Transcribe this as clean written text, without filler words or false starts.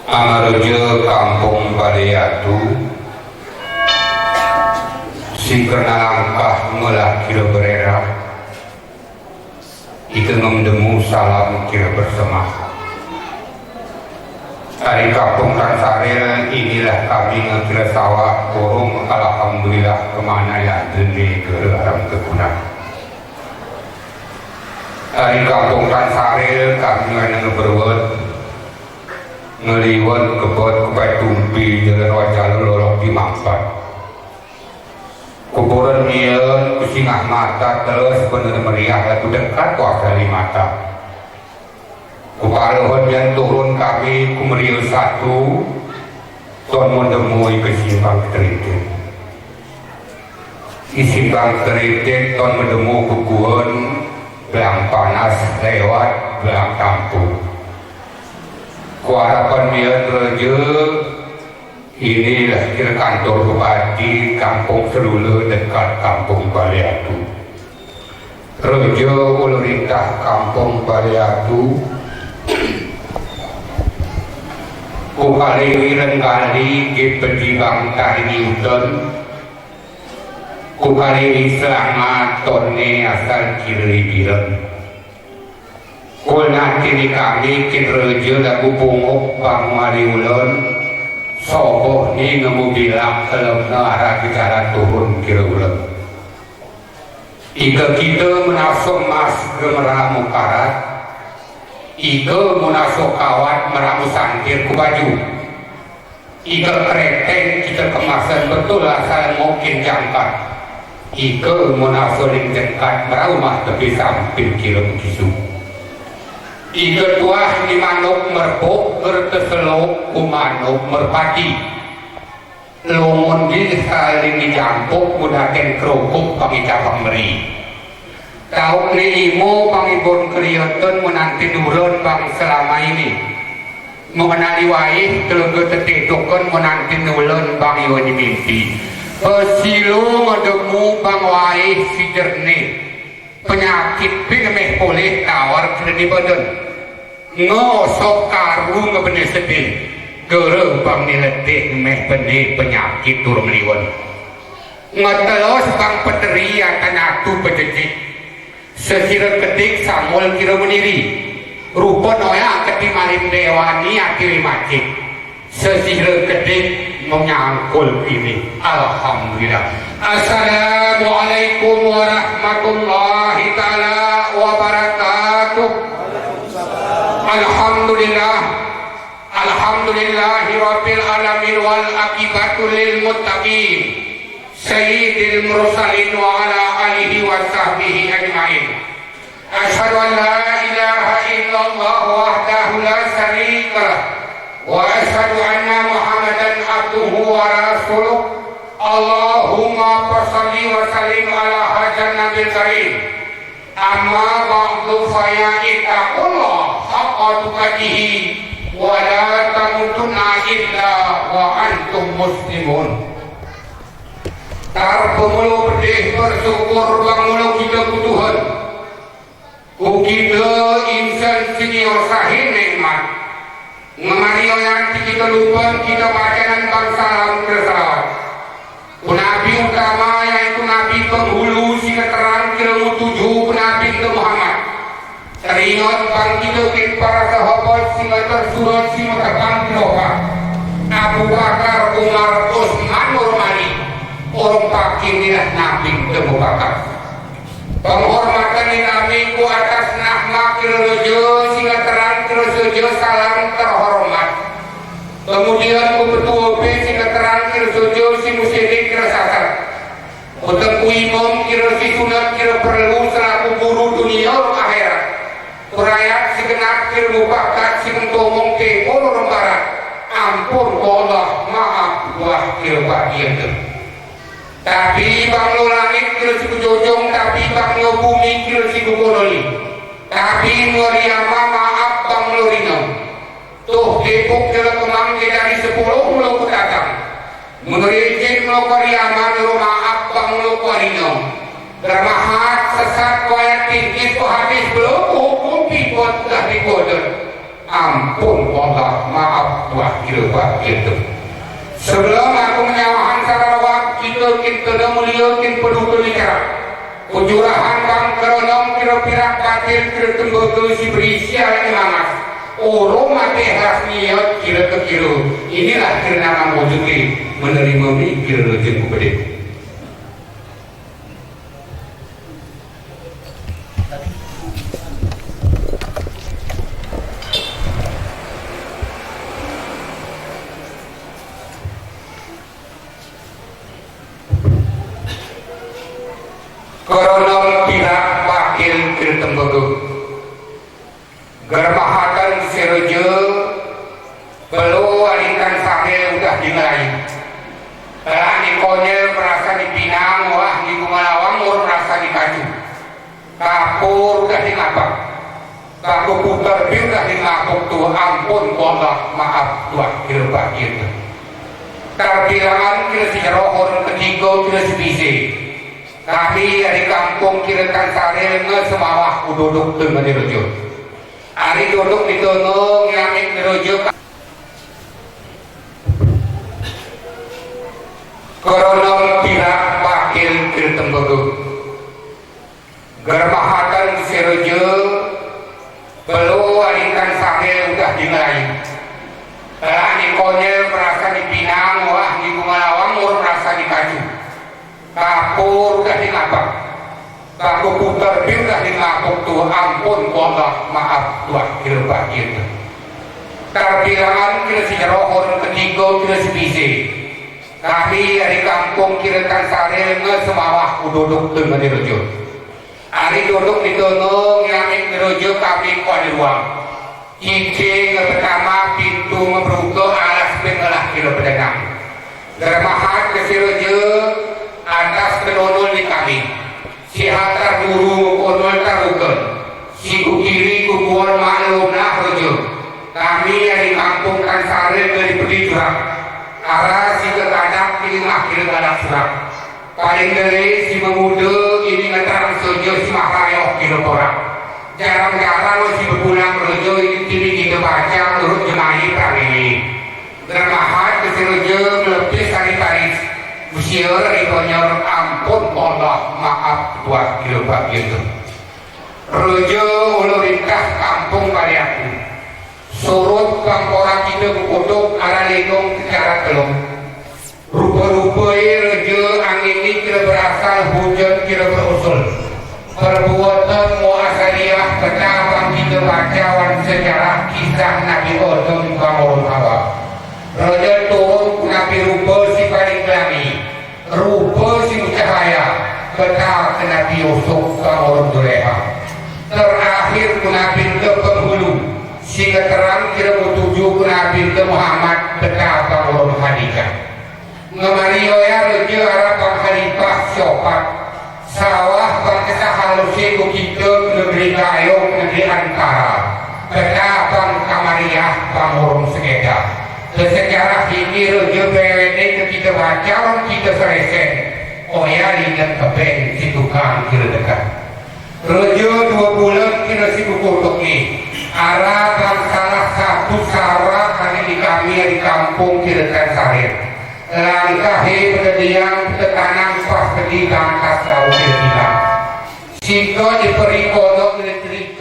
Amaruja Kampung Baleyatu si kena langkah melah kira berera itu ngomdemu salam kira bersama dari Kampung Tansaril inilah kami ngekira sawah kurung alhamdulillah kemana ya demi ke haram kegunaan dari Kampung Tansaril kami ngeberwet ngeliwat kebot kepai tumpi jalan wajah lorok di Mampat kuburan nian kusingah mata terus bener meriah lagu dekat kuasali mata kuparuhun yang turun kami kumeriu satu tuan mendemui kesimbang teritik isimbang teritik tuan mendemu kukuhan belang panas lewat belang kampung kuarapan dia reja inilah kira kantor bupati Kampung Serula dekat Kampung Baleyatu reja ulurintah Kampung Baleyatu kukali renggali ke penjibang tari udon kukali selamat tonne asal kiri biren kul nanti di kami kireja lagu punguk bang mariulon soboh ni ngemu bilang kalau arah bicara turun kira ulang ika kita menasuk mas ke meramu karat ika menasuk kawat meramu santir ku baju ika kereteng kita kemasan betul asal mungkin jangkat ika menasuk lingkat meramah tapi samping kira kisu ika tuah di manuk merbuk berkeselok ku manuk merpati lomun di saling dijampuk mudaken kerupuk pangita pemberi tahu ni imo pangibon kelihatan menanti nurun bang selama ini mengenali waih telugu tetitukan menanti nurun bang iwan mimpi pesilu ngedemu bang waih si jernih penyakit pinameh boleh tawar kena di badan ngosok karung ngebenih sedih gereh bang niletih meh benih penyakit turun liwan ngetelos bang peteri akan atu pejejik sesira ketik samul kira meniri rupa noya ketik malim dewani akili macik sesira ketik menyangkul ini alhamdulillah. Assalamualaikum warahmatullahi ta'ala wabarakatuh. Alhamdulillah alhamdulillahi rabbil alamin wal akibatu lil muttaqin sayyidil mursalin wa ala alihi wa sahbihi ajma'in. Asyhadu an la ilaha illallah wahdahu la syarika lah wa asyhadu anna muhammadan abduhu wa rasuluh. Allahumma salli wa sallim ala hajan nabil karim. Amma ba'du faya ittaqullah haqqa tuqatih wa la tamutunna illa wa antum muslimun. Tar pemulu bedih bersyukur bang mulu kita Tuhan ku kita insan senior sahih nikmat ngemari yang kita lupa kita bacakan bang salam bersalawat Nabi utama yaitu Nabi penghulu sehingga terang kira tujuh Nabi ke Muhammad teringat bang kita para sahabat sehingga tersurat sehingga terbang doa Abu Bakar, Umar, Utsman, Urmani orang pakai nilah Nabi ke Bakar penghormatan Nabi ku atas nama kira sehingga terang kira salam terhormat kemudian ku betul sehingga terang kira si musyidik kira sasar utang ku imam kira si sunat kira perlu selaku guru dunia akhirat kurayat segenap kira mubakat si mentomong ke orang barat ampun Allah maaf wah kira bagian tu tapi bang lo langit kira si kujojong tapi bang lo bumi kira si kukololi tapi ngoriama maaf bang lo rino tuh depok kira kemang dari 10 lo kudatang mengerijin lo koriama lo maaf bang lo korino bermahat sesat koyak tinggi ko hadis belum hukum pipot dah dikodon ampun Allah maaf buah kira gitu. Sebelum aku menyawahan sarawak kita muliakin penuh bicara ujurahan kang keronom kira-kira batil kira tembaga si berisia imamas orang mati rasniat kira inilah kira nama wujudnya menerima mikir rejeng kepada Koronom pihak wakil kirtembaga germahatan serojo perlu alikan sambil udah dimulai telah dikonyel merasa dipinang wah di Gumalawang mur merasa dikaju kapur udah dingapak kapur putar bil udah dingapuk tuh ampun Allah maaf tuah kira gitu terbilangan kira si rohon ketiga kira si bisi kami dari kampung kirakan saril ngesemawah ududuk dengan dirujuk hari duduk di gunung yang dirujuk koronom pihak wakil kirtembaga germahatan serujuk perlu alikan sambil udah dimulai telah dikonyel merasa dipinang wah di Gumalawang mur merasa dikaju kapur udah dingapak kapur putar bil udah dingapuk tuh ampun Allah maaf tuah kira gitu terbilangan kira si rohon ketiga kira si bisi kami dari kampung kirakan saril ngesemawah ududuk dengan dirujuk hari duduk di gunung yang dirujuk kami kau di ruang cincin pertama pintu ngebruka alas pengelah kira pedagang germahat ke si rujuk atas penonol di kami si hatar guru konol tarukan si kiri kubuan maklum nah rujuk kami yang di kampung kan saril dari pedih curang arah si kekadak pilih akhir kadak surak paling dari si memuda ini ngeterang sojo si makarayok kilo orang jarang-jarang si berpulang rujuk ini kini kita baca turut jemahi kami germahat ke si rujuk melepis taris usia rikonyor ampun Allah maaf buat kilo gitu rujuk ulu ringkah kampung kaliaku surut kampora kita kukutuk ala lenong secara telung rupa-rupa rujuk angin ini kira berasal hujan kira berusul perbuatan muasaliyah kenapa kita bacawan sejarah kisah Nabi Adam bangun hawa rujuk turun Nabi rupa si paling kami rupa si cahaya benar ke Nabi Yusuf bangun Zuleha terakhir ke Nabi penghulu si keterang kira bertuju ke Nabi Muhammad benar bangun Khadijah ngemario ya rujuk arah bang Khalifah syopat sawah bang kesah halusi kita negeri gayung negeri antara benar bang Kamariah bangun segeda sejarah ini rujuk BWD kita baca kita selesai oh ya ingat keben si tukang kira dekat rujuk 2 bulan kira si kukutuk nih arah bang salah satu sarah kali di kami di kampung kira kan sahir langkahi pendidikan tetanang pas pendidikan kas tahu kira-kira siko diberi kodok dari